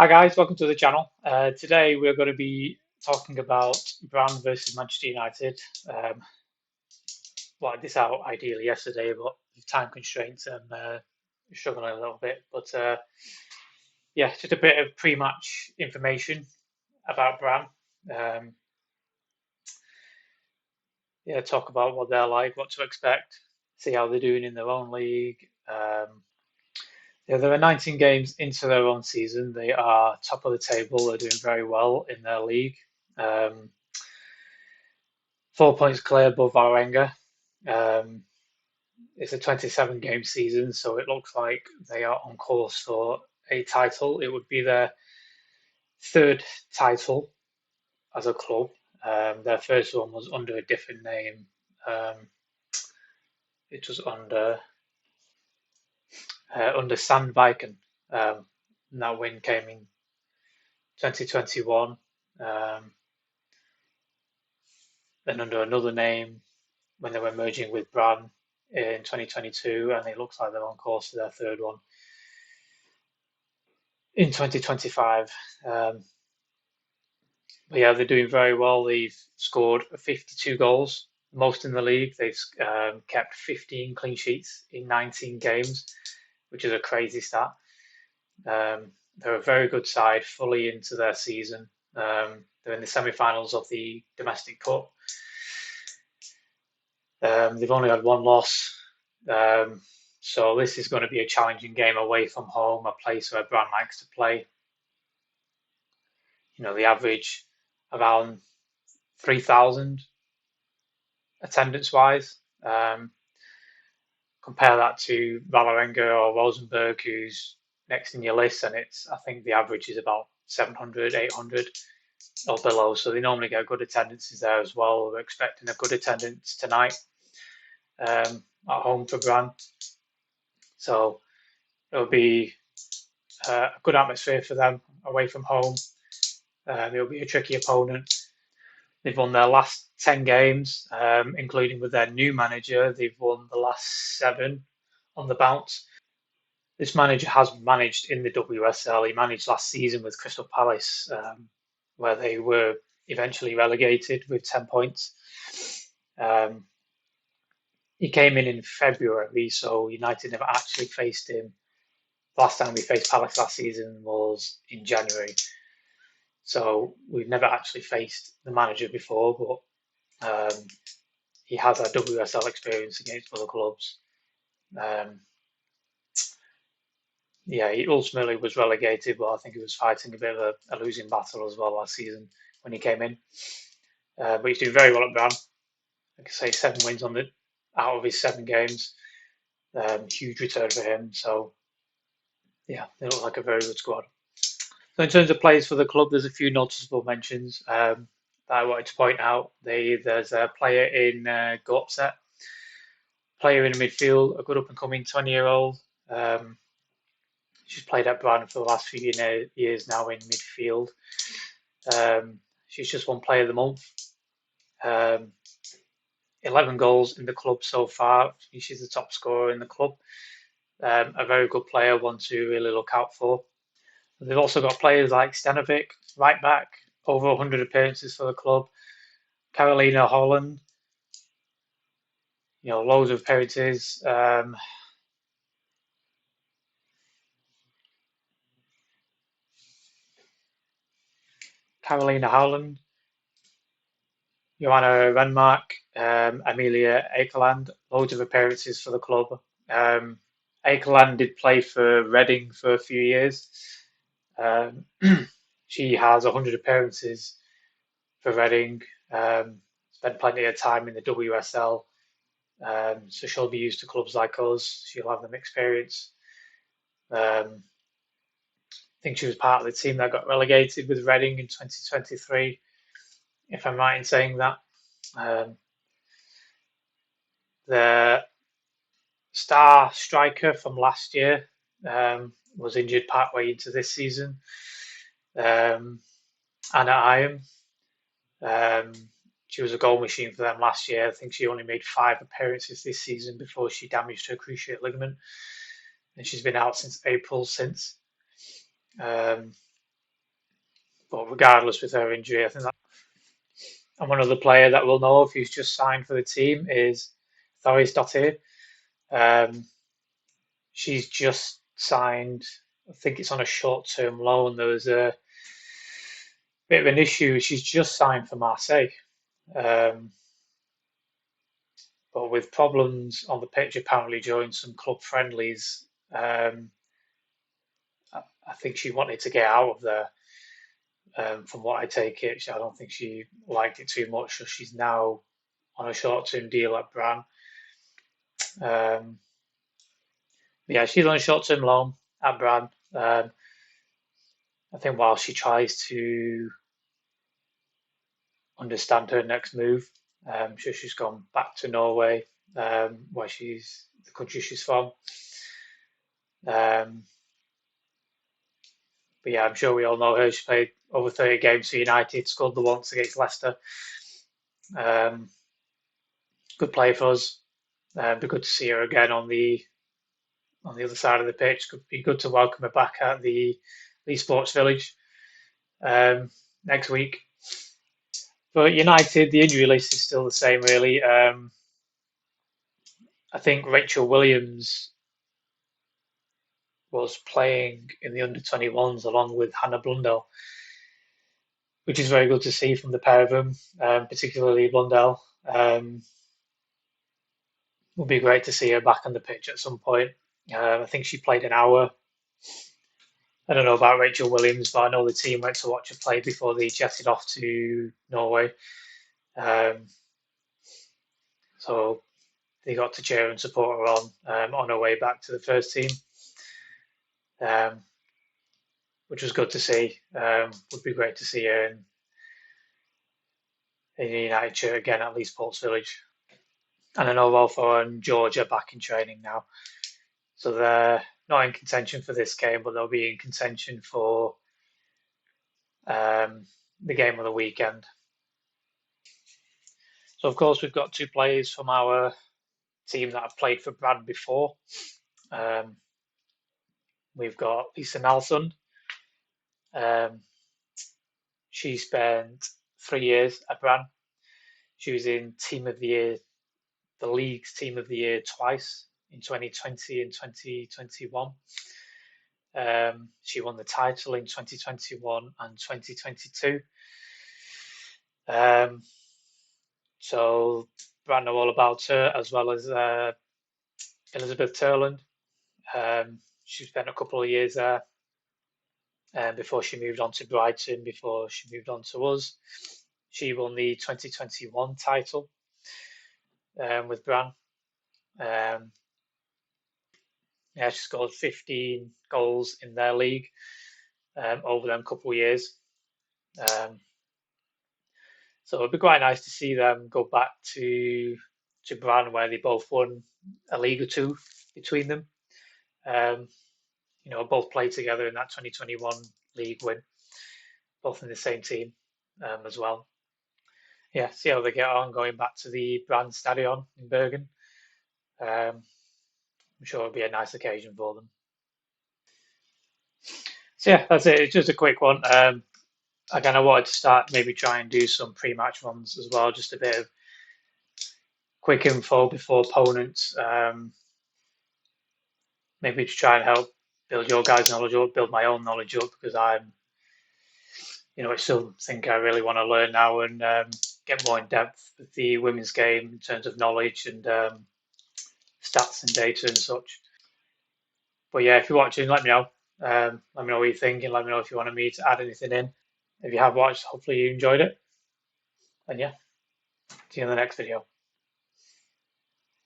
Hi guys, welcome to the channel. Today we're going to be talking about Brann versus Manchester United. Well, this out ideally yesterday, but with time constraints, I'm struggling a little bit. But yeah, just a bit of pre-match information about Brann. Um, yeah, talk about what they're like, what to expect, see how they're doing in their own league. Yeah, there are 19 games into their own season. They are top of the table. They're doing very well in their league. Um, 4 points clear above Varenga. Um, it's a 27 game season, so it looks like they are on course for a title. It would be their third title as a club. Their first one was under a different name. Um, it was under Sandviken. And that win came in 2021. Then under another name when they were merging with Brann in 2022, and it looks like they're on course for their third one in 2025. But yeah, they're doing very well. They've scored 52 goals, most in the league. They've kept 15 clean sheets in 19 games, which is a crazy stat. They're a very good side, fully into their season. They're in the semi-finals of the domestic cup. They've only had one loss. So this is going to be a challenging game away from home, a place where Brann likes to play. You know, the average around 3,000 attendance-wise. Compare that to Valerenga or Rosenberg, who's next in your list, and I think the average is about 700, 800 or below. So they normally get good attendances there as well. We're expecting a good attendance tonight at home for Brann. So it'll be a good atmosphere for them away from home. It'll be a tricky opponent. They've won their last 10 games, including with their new manager. They've won the last 7 on the bounce. This manager has managed in the WSL. He managed last season with Crystal Palace, where they were eventually relegated with 10 points. He came in February, so United never actually faced him. Last time we faced Palace last season was in January. So we've never actually faced the manager before, but he has had WSL experience against other clubs. Yeah, he ultimately was relegated, but I think he was fighting a bit of a losing battle as well last season when he came in. But he's doing very well at Brann. Like I say, 7 wins out of his 7 games. Huge return for him. So yeah, they look like a very good squad. So in terms of players for the club, there's a few noticeable mentions that I wanted to point out. There's a player in Gorpset, player in the midfield, a good up and coming 20-year-old. She's played at Brann for the last few years now in midfield. She's just won Player of the Month. 11 goals in the club so far. She's the top scorer in the club. A very good player, one to really look out for. They've also got players like Stanovic, right back, over 100 appearances for the club. Carolina Holland, loads of appearances. Carolina Howland, Joanna Renmark, Amelia Akerland, loads of appearances for the club. Akerland did play for Reading for a few years. She has 100 appearances for Reading, spent plenty of time in the WSL, so she'll be used to clubs like us. She'll have them experience. I think she was part of the team that got relegated with Reading in 2023, if I'm right in saying that. The star striker from last year was injured partway into this season. Anna Iron. She was a goal machine for them last year. I think she only made 5 appearances this season before she damaged her cruciate ligament, and she's been out since April since. But regardless, with her injury, I think that. And one other player that we'll know if he's just signed for the team is Thorisdottir. Um, she's just signed. I think it's on a short-term loan. There was a bit of an issue. She's just signed for Marseille, um, but with problems on the pitch apparently during some club friendlies. I think she wanted to get out of there. From what I take it, I don't think she liked it too much, so she's now on a short-term deal at Brann. Um, yeah, she's on a short-term loan at Brann. I think while she tries to understand her next move, so she's gone back to Norway, where she's the country she's from. Um, but yeah, I'm sure we all know her. She played over 30 games for United, scored the once against Leicester. Um, Good play for us. Be good to see her again on the other side of the pitch. Could be good to welcome her back at the Sports Village next week. For United, the injury list is still the same, really. I think Rachel Williams was playing in the under 21s along with Hannah Blundell, which is very good to see from the pair of them, particularly Blundell. Would be great to see her back on the pitch at some point. I think she played an hour. I don't know about Rachel Williams, but I know the team went to watch her play before they jetted off to Norway. Um, so they got to cheer and support her on her way back to the first team, um, which was good to see. Would be great to see her in the United shirt again at Leeds Sports Village. And I know Walfo and George are back in training now, so they're not in contention for this game, but they'll be in contention for the game of the weekend. So of course we've got two players from our team that have played for Brann before. We've got Lisa Nelson. She spent 3 years at Brann. She was in Team of the Year, the league's Team of the Year twice in 2020 and 2021. She won the title in 2021 and 2022. So Brann know all about her, as well as Elizabeth Turland. She spent a couple of years there before she moved on to Brighton, before she moved on to us. She won the 2021 title with Brann. Yeah, she scored 15 goals in their league over them couple of years. So it'd be quite nice to see them go back to Brann, where they both won a league or two between them. Both played together in that 2021 league win, both in the same team as well. Yeah, see how they get on going back to the Brann Stadion in Bergen. I'm sure it'll be a nice occasion for them. So yeah, that's it. It's just a quick one. Again, I wanted to start maybe try and do some pre-match runs as well, just a bit of quick info before opponents. Maybe to try and help build your guys' knowledge up, build my own knowledge up, because it's something I really want to learn now and get more in depth with the women's game in terms of knowledge and stats and data and such. But yeah, if you're watching, let me know. Let me know what you're thinking. Let me know if you wanted me to add anything in. If you have watched, hopefully you enjoyed it. And yeah, see you in the next video.